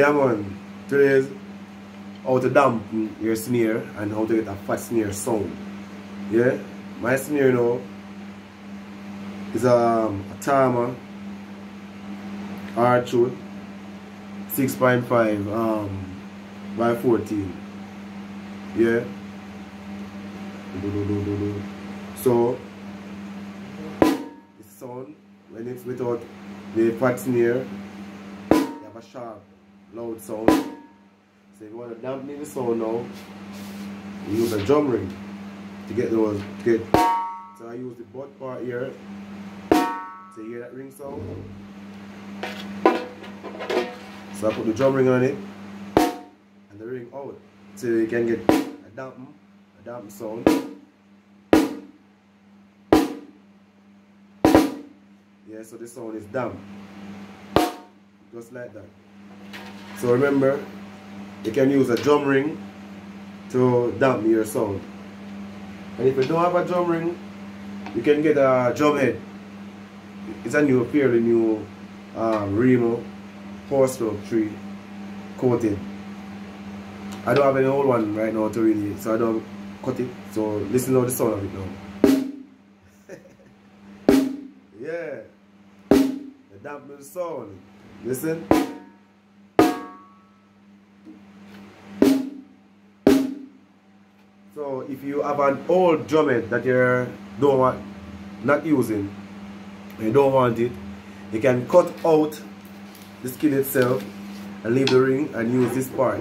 Yeah man, today is how to dampen your snare and how to get a fat snare sound. Yeah, my snare now is a Tama R-tune 6.5 by 14. Yeah. So the sound when it's without the fat snare, you have a sharp loud sound. So if you want to dampen the sound now, you use a drum ring to get those good. So I use the butt part here. So you hear that ring sound. So I put the drum ring on it and the ring out so you can get a dampen sound. Yeah, so the sound is damp. Just like that. So remember, you can use a drum ring to dampen your sound. And if you don't have a drum ring, you can get a drum head. It's a fairly new Remo 4-stroke 3 coated. I don't have any old one right now to really, so I don't cut it. So listen to the sound of it now. Yeah, the dampen sound. Listen. So if you have an old drum head that you not using, and you don't want it, you can cut out the skin itself and leave the ring and use this part.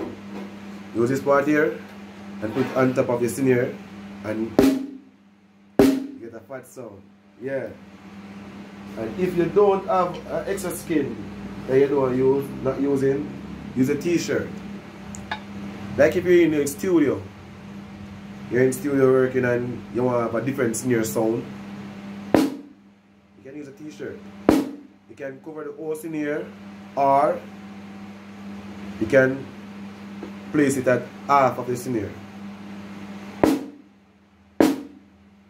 Use this part here and put it on top of the snare and you get a fat sound. Yeah. And if you don't have extra skin that you don't use a t-shirt. Like if you're in the studio. You're in studio working and you want to have a different snare sound, you can use a t-shirt. You can cover the whole snare, or you can place it at half of the snare.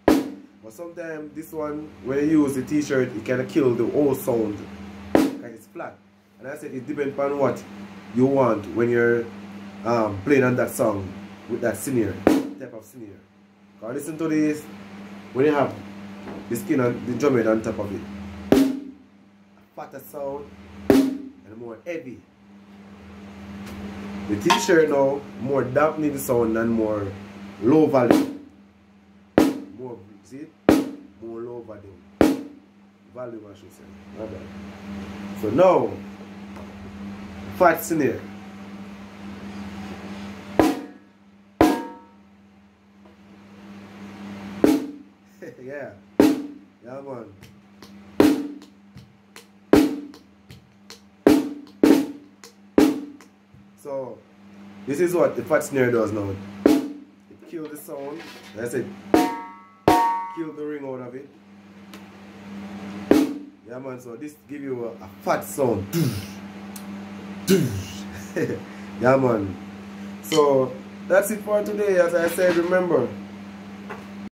But sometimes this one, when you use the t-shirt, it can kill the whole sound because it's flat. And I said it depends on what you want when you're playing on that song with that snare. Type of snare. Because listen to this, when you have the skin and the drum head on top of it, a fatter sound and more heavy. The t-shirt now more dampening the sound and more low volume. More, see it? More low volume. Volume I should say. Not bad. So now, fat snare. Yeah, yeah man. So this is what the fat snare does now. It kills the sound. That's it. Kill the ring out of it. Yeah man, so this give you a fat sound. Yeah man. So that's it for today. As I said, remember,